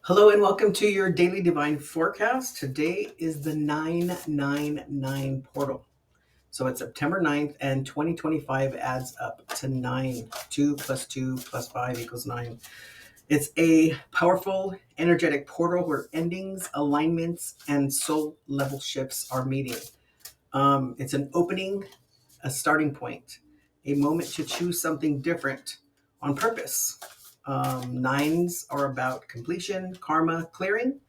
Hello and welcome to your daily divine forecast. Today is the 999 portal. So it's September 9th and 2025 adds up to 9. 2 plus 2 plus 5 equals 9. It's a powerful, energetic portal where endings, alignments, and soul level shifts are meeting. It's an opening, a starting point, a moment to choose something different on purpose. Nines are about completion, karma, clearing.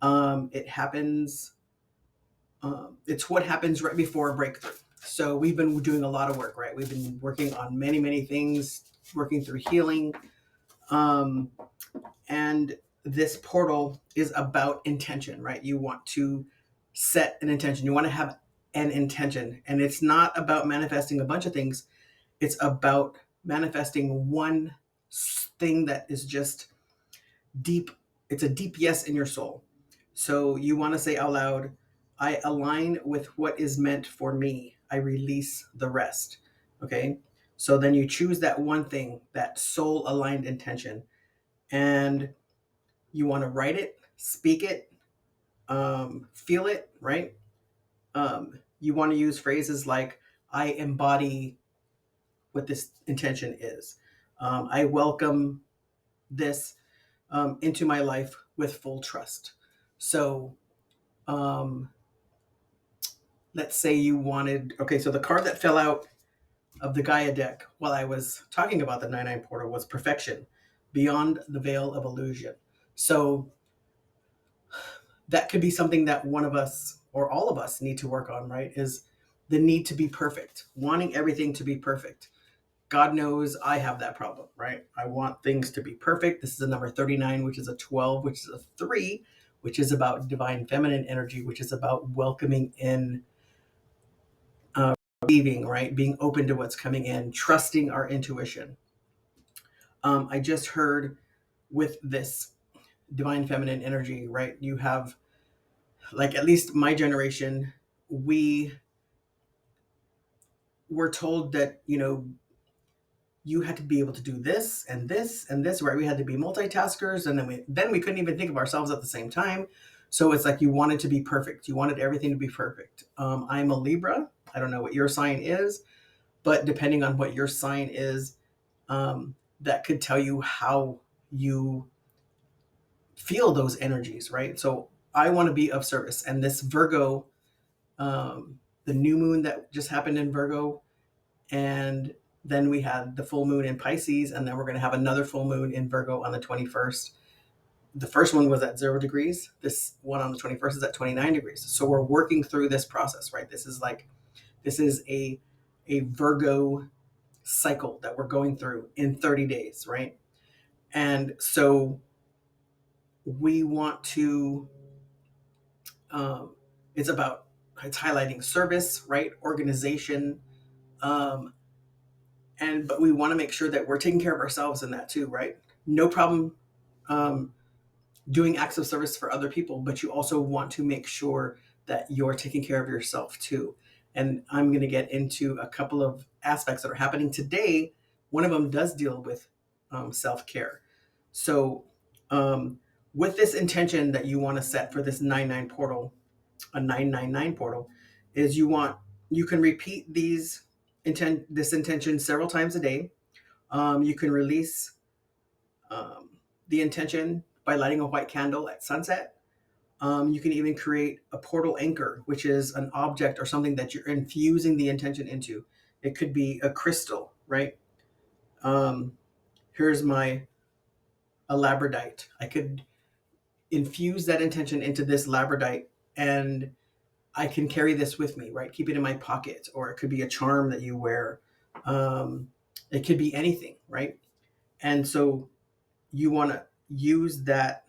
It happens. It's what happens right before a breakthrough. So we've been doing a lot of work, right? We've been working on many, many things, working through healing, um, and this portal is about intention, right? You want to set an intention. You want to have an intention, and it's not about manifesting a bunch of things. It's about manifesting one thing that is just deep. It's a deep yes in your soul. So you want to say out loud, I align with what is meant for me. I release the rest. Okay. So then you choose that one thing, that soul aligned intention, and you want to write it, speak it, feel it, right? You want to use phrases like, I embody what this intention is. I welcome this into my life with full trust. So um, let's say you wanted, okay, so the card that fell out of the Gaia deck while I was talking about the 99 portal was perfection, beyond the veil of illusion. So that could be something that one of us or all of us need to work on, right? Is the need to be perfect, wanting everything to be perfect. God knows I have that problem, right? I want things to be perfect. This is a number 39, which is a 12, which is a 3, which is about divine feminine energy, which is about welcoming in, receiving, right? Being open to what's coming in, trusting our intuition. I just heard with this divine feminine energy, right? You have, like, at least my generation, we were told that, you had to be able to do this and this and this, right? We had to be multitaskers, and then we couldn't even think of ourselves at the same time. So it's like you wanted to be perfect. You wanted everything to be perfect. I'm a Libra. I don't know what your sign is, but depending on what your sign is, that could tell you how you feel those energies, right? So I want to be of service, and this Virgo, the new moon that just happened in Virgo, and then we had the full moon in Pisces, and then we're going to have another full moon in Virgo on the 21st. The first one was at 0 degrees. This one on the 21st is at 29 degrees. So we're working through this process, right? This is a Virgo cycle that we're going through in 30 days, right? And so we want to, um, it's highlighting service, right? Organization, um, but we want to make sure that we're taking care of ourselves in that too, right? No problem, um, doing acts of service for other people, but you also want to make sure that you're taking care of yourself too. And I'm going to get into a couple of aspects that are happening today. One of them does deal with, self care. So, um, with this intention that you want to set for this 99 portal, a 999 portal, is you can repeat this intention several times a day. You can release, the intention by lighting a white candle at sunset. You can even create a portal anchor, which is an object or something that you're infusing the intention into. It could be a crystal, right? Um, here's my a labradite. I could infuse that intention into this labradite, and I can carry this with me, right? Keep it in my pocket, or it could be a charm that you wear. Um, it could be anything, right? And so you want to use that,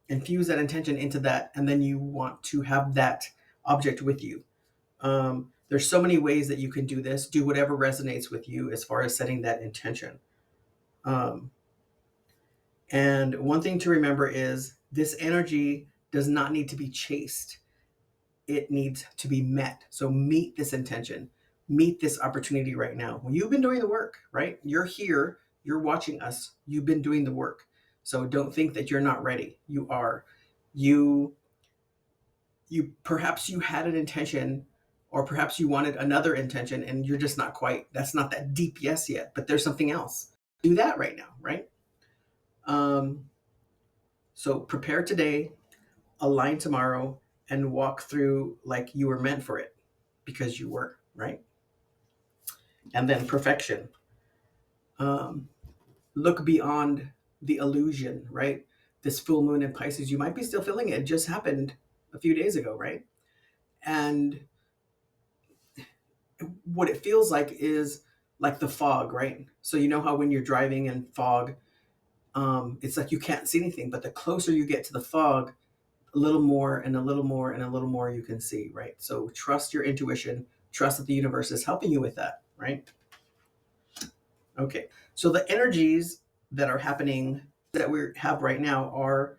infuse that intention into that, and then you want to have that object with you. There's so many ways that you can do this. Do whatever resonates with you as far as setting that intention. Um, and one thing to remember is this energy does not need to be chased. It needs to be met. So meet this intention, meet this opportunity right now. Well, you've been doing the work, right? You're here, you're watching us, you've been doing the work. So don't think that you're not ready. You are. You perhaps you had an intention, or perhaps you wanted another intention, and you're just not quite, that's not that deep yes yet, but there's something else. Do that right now, right? Um, so prepare today, align tomorrow, and walk through like you were meant for it, because you were, right? And then perfection. Um, Look beyond the illusion, right? This full moon in Pisces, you might be still feeling it. It just happened a few days ago, right? And what it feels like is like the fog, right? So you know how when you're driving in fog, it's like you can't see anything, but the closer you get to the fog, a little more and a little more and a little more you can see, right? So trust your intuition, trust that the universe is helping you with that, right? Okay, so the energies that are happening that we have right now are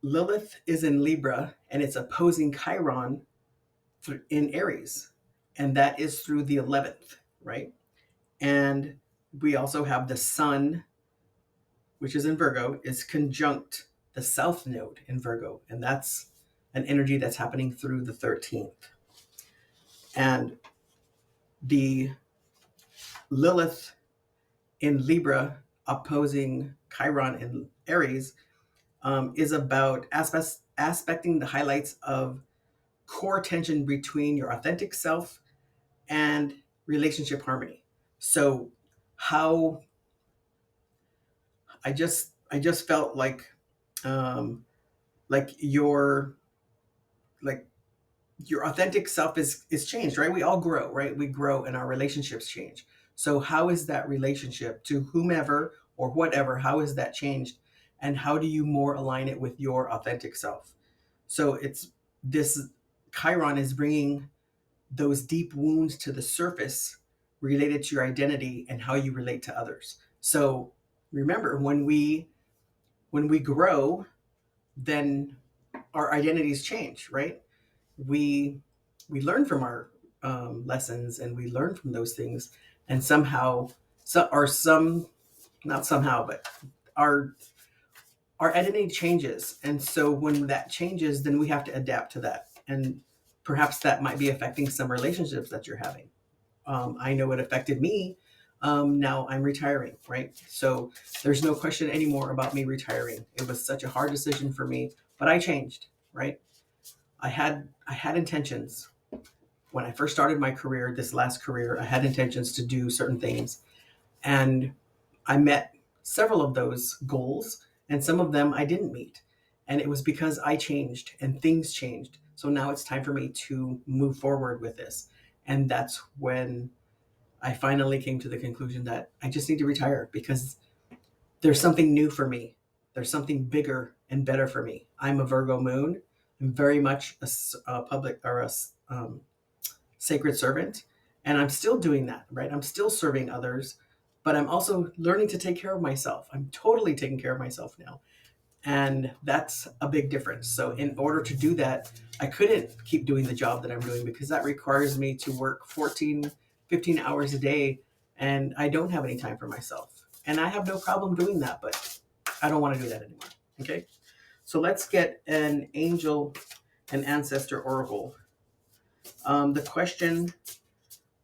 Lilith is in Libra and it's opposing Chiron in Aries, and that is through the 11th, right? And we also have the Sun, which is in Virgo, is conjunct the South Node in Virgo, and that's an energy that's happening through the 13th. And the Lilith in Libra opposing Chiron in Aries is about aspecting the highlights of core tension between your authentic self and relationship harmony. So how I just felt um like like your authentic self is changed, right? We all grow, right? We grow and our relationships change. So how is that relationship to whomever or whatever, how is that changed? And how do you more align it with your authentic self? So it's this Chiron is bringing those deep wounds to the surface related to your identity and how you relate to others. So remember, when we grow, then our identities change, right? We learn from our lessons, and we learn from those things, and somehow, not somehow, but our our identity changes, and so when that changes, then we have to adapt to that, and perhaps that might be affecting some relationships that you're having. I know it affected me. Now I'm retiring, right? So there's no question anymore about me retiring. It was such a hard decision for me, but I changed, right? I had intentions when I first started my career. This last career, I had intentions to do certain things, and I met several of those goals, and some of them I didn't meet. And it was because I changed and things changed. So now it's time for me to move forward with this. And that's when I finally came to the conclusion that I just need to retire, because there's something new for me. There's something bigger and better for me. I'm a Virgo moon. I'm very much a public or a sacred servant, and I'm still doing that, right? I'm still serving others, but I'm also learning to take care of myself. I'm totally taking care of myself now, and that's a big difference. So in order to do that, I couldn't keep doing the job that I'm doing, because that requires me to work 14, 15 hours a day, and I don't have any time for myself. And I have no problem doing that, but I don't want to do that anymore. Okay, so let's get an angel and ancestor oracle. The question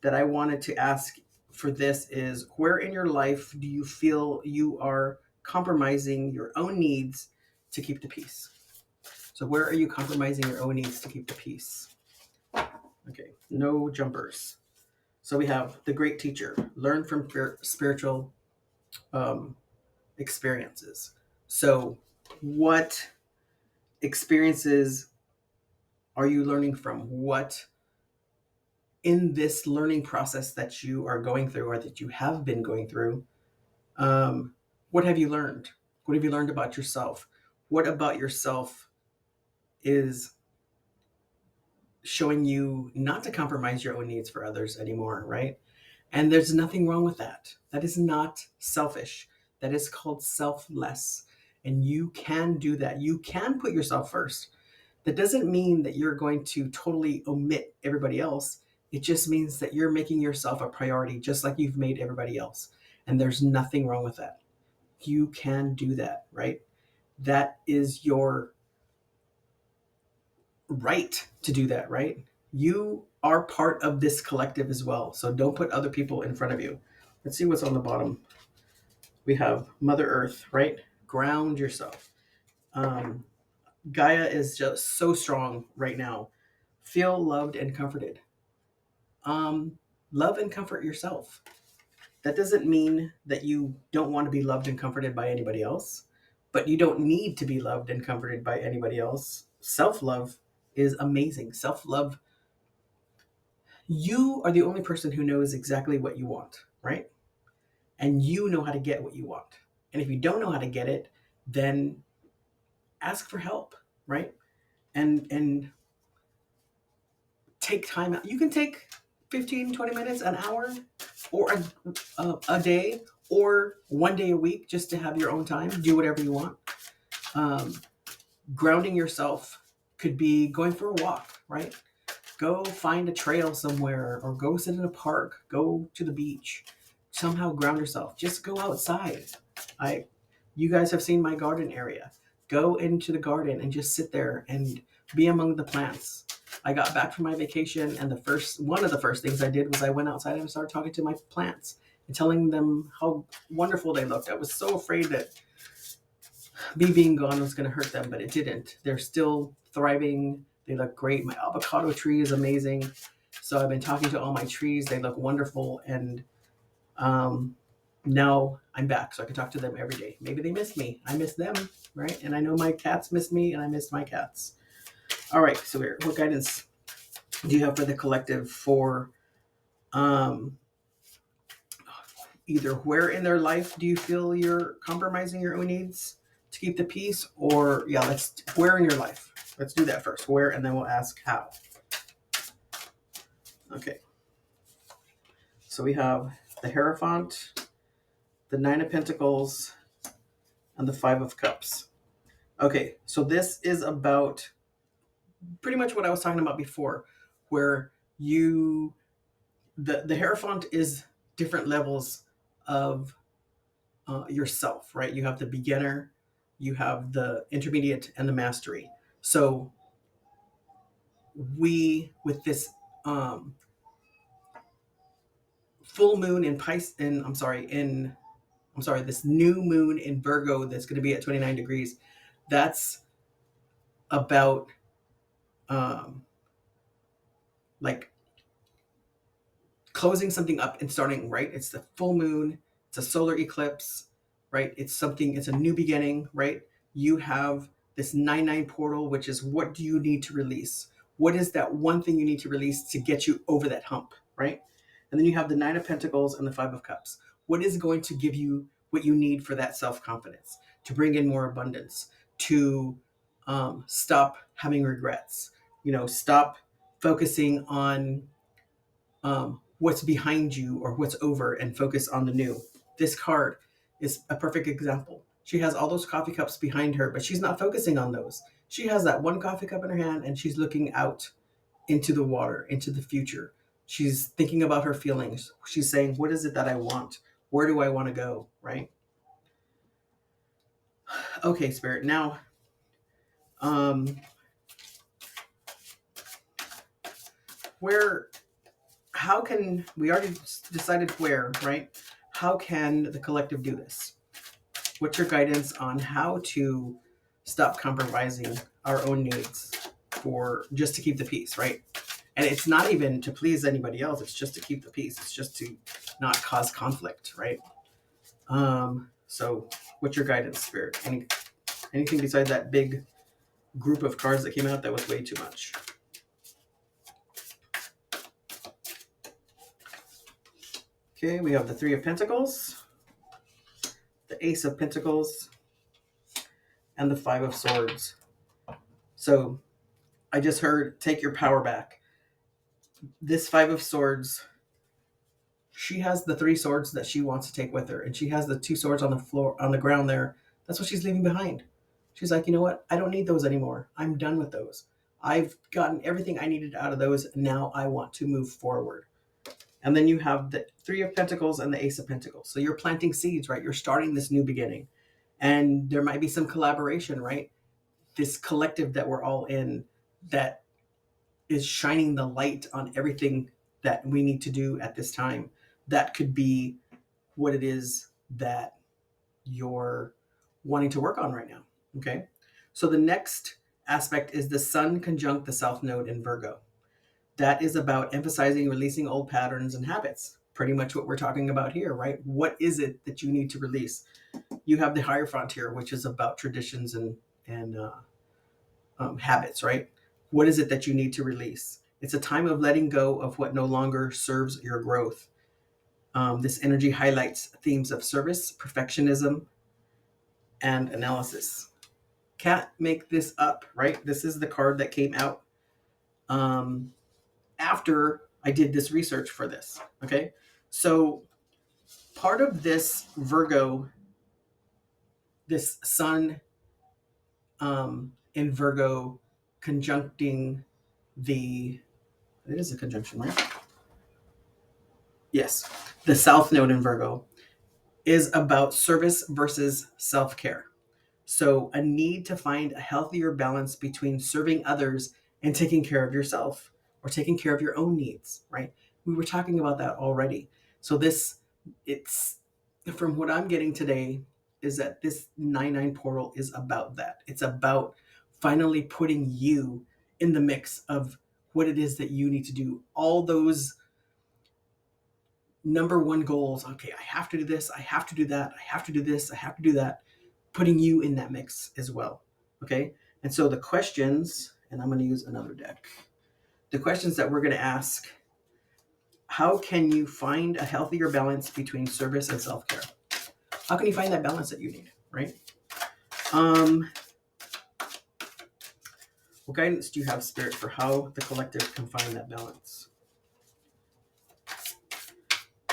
that I wanted to ask for this is, where in your life do you feel you are compromising your own needs to keep the peace? So where are you compromising your own needs to keep the peace? Okay, no jumpers. So we have the great teacher, learn from spiritual um, experiences. So what experiences are you learning from? What in this learning process that you are going through, or that you have been going through, what have you learned? What have you learned about yourself? What about yourself is showing you not to compromise your own needs for others anymore, right? And there's nothing wrong with that. That is not selfish. That is called selfless. And you can do that. You can put yourself first. That doesn't mean that you're going to totally omit everybody else. It just means that you're making yourself a priority, just like you've made everybody else. And there's nothing wrong with that. You can do that, right? That is your right to do that, right? You are part of this collective as well. So don't put other people in front of you. Let's see what's on the bottom. We have Mother Earth, right? Ground yourself. Um, Gaia is just so strong right now. Feel loved and comforted. Um, Love and comfort yourself. That doesn't mean that you don't want to be loved and comforted by anybody else, but you don't need to be loved and comforted by anybody else. Self love is amazing. Self love, you are the only person who knows exactly what you want, right? And you know how to get what you want. And if you don't know how to get it, then ask for help, right? And take time out. You can take 15, 20 minutes, an hour, or a day, or one day a week just to have your own time. Do whatever you want. Um, Grounding yourself could be going for a walk, right? Go find a trail somewhere, or go sit in a park, go to the beach. Somehow ground yourself. Just go outside. I You guys have seen my garden area. Go into the garden and just sit there and be among the plants. I got back from my vacation, and one of the first things I did was I went outside and started talking to my plants and telling them how wonderful they looked. I was so afraid that me being gone was going to hurt them, but it didn't. They're still thriving. They look great. My avocado tree is amazing. So I've been talking to all my trees. They look wonderful. And um, now I'm back, so I can talk to them every day. Maybe they miss me. I miss them, right? And I know my cats miss me, and I miss my cats. All right, so what guidance do you have for the collective for um, either where in their life do you feel you're compromising your own needs to keep the peace, or let's where in your life. Let's do that first. Where, and then we'll ask how. Okay. So we have the Hierophant, the Nine of Pentacles, and the Five of Cups. Okay, so this is about pretty much what I was talking about before, where the Hierophant is different levels of yourself, right? You have the beginner, you have the intermediate, and the mastery. So with this full moon in Pisces, this new moon in Virgo that's going to be at 29 degrees, that's about like closing something up and starting, right? It's the full moon, it's a solar eclipse, right? It's a new beginning, right? You have this 9-9 portal, which is, what do you need to release? What is that one thing you need to release to get you over that hump, right? And then you have the Nine of Pentacles and the Five of Cups. What is going to give you what you need for that self-confidence, to bring in more abundance, to stop having regrets, stop focusing on what's behind you or what's over, and focus on the new. This card is a perfect example. She has all those coffee cups behind her, but she's not focusing on those. She has that one coffee cup in her hand, and she's looking out into the water, into the future. She's thinking about her feelings. She's saying, what is it that I want? Where do I want to go? Right? Okay, Spirit. Now, how can we already decided where, right? How can the collective do this? What's your guidance on how to stop compromising our own needs for just to keep the peace, right? And it's not even to please anybody else. It's just to keep the peace. It's just to not cause conflict, right? So what's your guidance, Spirit? Anything besides that big group of cards that came out that was way too much? Okay, we have the Three of Pentacles, the Ace of Pentacles, and the Five of Swords. So I just heard, take your power back. This Five of Swords, she has the 3 swords that she wants to take with her, and she has the 2 swords on the floor, on the ground there. That's what she's leaving behind. She's like, you know what? I don't need those anymore. I'm done with those. I've gotten everything I needed out of those. Now I want to move forward. And then you have the Three of Pentacles and the Ace of Pentacles. So you're planting seeds, right? You're starting this new beginning. And there might be some collaboration, right? This collective that we're all in that is shining the light on everything that we need to do at this time. That could be what it is that you're wanting to work on right now. Okay. So the next aspect is the Sun conjunct the South Node in Virgo. That is about emphasizing releasing old patterns and habits. Pretty much what we're talking about here, right? What is it that you need to release? You have the higher frontier, which is about traditions and habits, right? What is it that you need to release? It's a time of letting go of what no longer serves your growth. This energy highlights themes of service, perfectionism, and analysis. Can't make this up, right? This is the card that came out after I did this research for this. Okay. So part of this Virgo, this Sun in Virgo conjuncting it is a conjunction, right? Yes. The South Node in Virgo is about service versus self care. So, a need to find a healthier balance between serving others and taking care of yourself or taking care of your own needs, right? We were talking about that already. So, it's from what I'm getting today, is that this 9-9 portal is about that. It's about finally putting you in the mix of what it is that you need to do. All those number one goals. Okay, I have to do this, I have to do that, I have to do this, I have to do that. Putting you in that mix as well. Okay. And so the questions, and I'm going to use another deck. The questions that we're going to ask: how can you find a healthier balance between service and self-care? How can you find that balance that you need, right? What guidance do you have, Spirit, for how the collective can find that balance?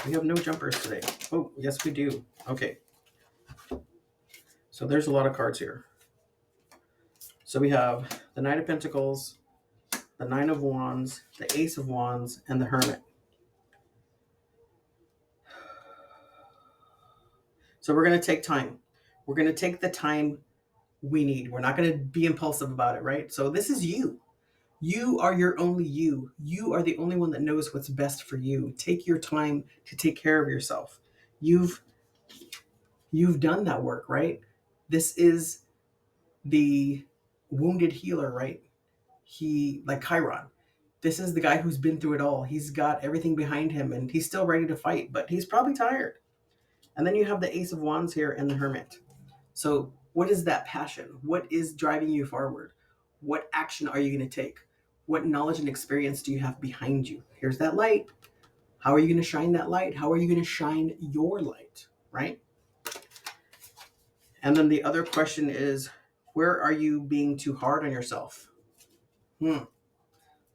We have no jumpers today. Oh, yes, we do. Okay. So there's a lot of cards here. So we have the Knight of Pentacles, the Nine of Wands, the Ace of Wands, and the Hermit. So we're going to take time. We're going to take the time we need. We're not going to be impulsive about it, right? So this is you. You are your only you. You are the only one that knows what's best for you. Take your time to take care of yourself. You've done that work, right? This is the wounded healer, right? He, like Chiron. This is the guy who's been through it all. He's got everything behind him and he's still ready to fight, but he's probably tired. And then you have the Ace of Wands here and the Hermit. So what is that passion? What is driving you forward? What action are you going to take? What knowledge and experience do you have behind you? Here's that light. How are you going to shine that light? How are you going to shine your light, right? And then the other question is, where are you being too hard on yourself?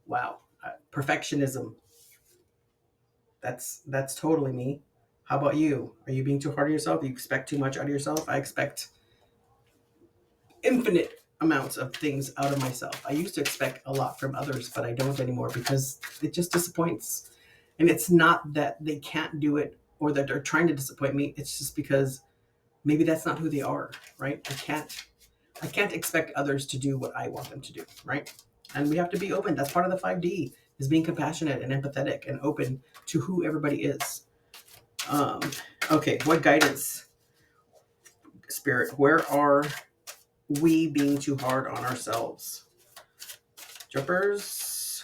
Wow. Perfectionism. That's totally me. How about you? Are you being too hard on yourself? You expect too much out of yourself? I expect infinite amounts of things out of myself. I used to expect a lot from others, but I don't anymore because it just disappoints. And it's not that they can't do it or that they're trying to disappoint me. It's just because maybe that's not who they are, right? I can't expect others to do what I want them to do, right? And we have to be open. That's part of the 5D, is being compassionate and empathetic and open to who everybody is. Okay, what guidance, Spirit? Where are we being too hard on ourselves? Jumpers.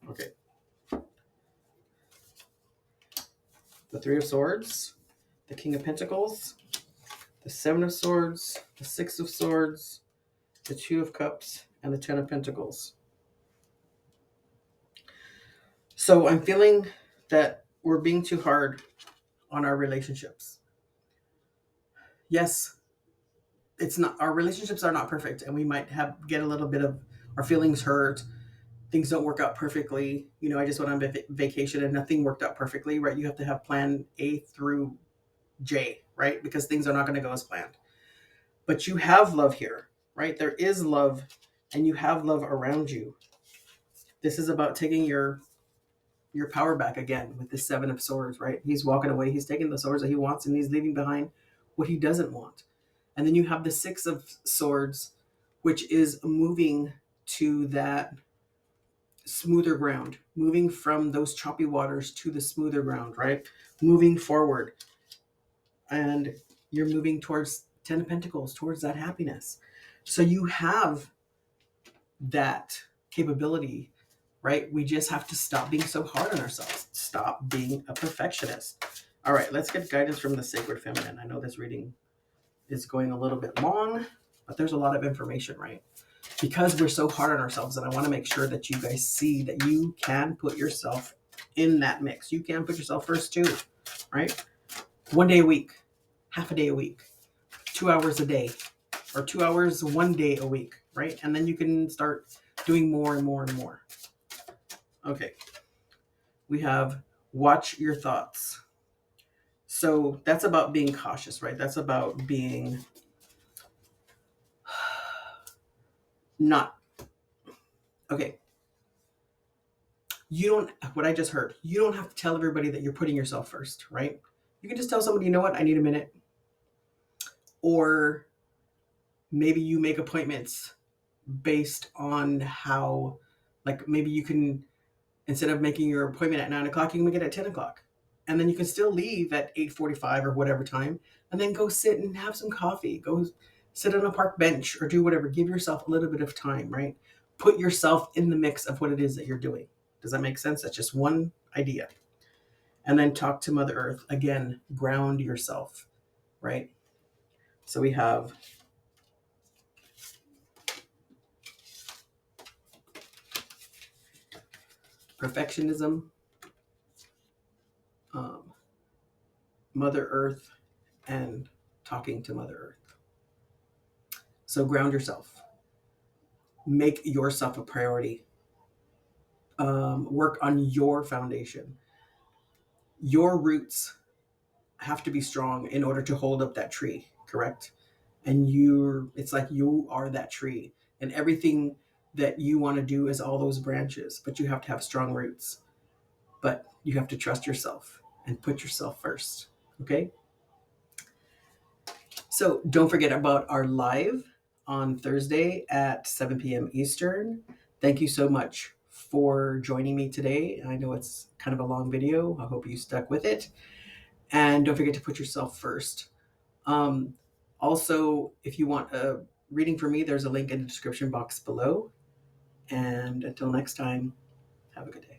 Okay. The Three of Swords, the King of Pentacles, the Seven of Swords, the Six of Swords, the Two of Cups, and the Ten of Pentacles. So I'm feeling that we're being too hard on our relationships. Yes, it's not, our relationships are not perfect, and we might get a little bit of our feelings hurt. Things don't work out perfectly. I just went on vacation and nothing worked out perfectly, right? You have to have plan A through J, right? Because things are not going to go as planned. But you have love here, right? There is love, and you have love around you. This is about taking your your power back again with the Seven of Swords, right? He's walking away. He's taking the swords that he wants and he's leaving behind what he doesn't want. And then you have the Six of Swords, which is moving to that smoother ground, moving from those choppy waters to the smoother ground, right? Moving forward. And you're moving towards 10 of Pentacles, towards that happiness. So you have that capability, right? We just have to stop being so hard on ourselves. Stop being a perfectionist. All right, let's get guidance from the Sacred Feminine. I know this reading is going a little bit long, but there's a lot of information, right? Because we're so hard on ourselves, and I want to make sure that you guys see that you can put yourself in that mix. You can put yourself first too, right? 1 day a week, half a day a week, 2 hours a day, or 2 hours 1 day a week, right? And then you can start doing more and more and more. Okay. We have watch your thoughts. So that's about being cautious, right? That's about being not okay. You don't, what I just heard, you don't have to tell everybody that you're putting yourself first, right? You can just tell somebody, you know what, I need a minute. Or maybe you make appointments based on how, like maybe you can, instead of making your appointment at 9 o'clock, you can make it at 10 o'clock. And then you can still leave at 8:45 or whatever time, and then go sit and have some coffee. Go sit on a park bench or do whatever. Give yourself a little bit of time, right? Put yourself in the mix of what it is that you're doing. Does that make sense? That's just one idea. And then talk to Mother Earth. Again, ground yourself, right? So we have perfectionism, Mother Earth, and talking to Mother Earth. So ground yourself. Make yourself a priority. Work on your foundation. Your roots have to be strong in order to hold up that tree, correct? And it's like you are that tree, and everything that you want to do is all those branches, but you have to have strong roots. But you have to trust yourself and put yourself first, okay? So don't forget about our live on Thursday at 7 p.m. Eastern. Thank you so much for joining me today. I know it's kind of a long video. I hope you stuck with it. And don't forget to put yourself first. Also, if you want a reading from me, there's a link in the description box below. And until next time, have a good day.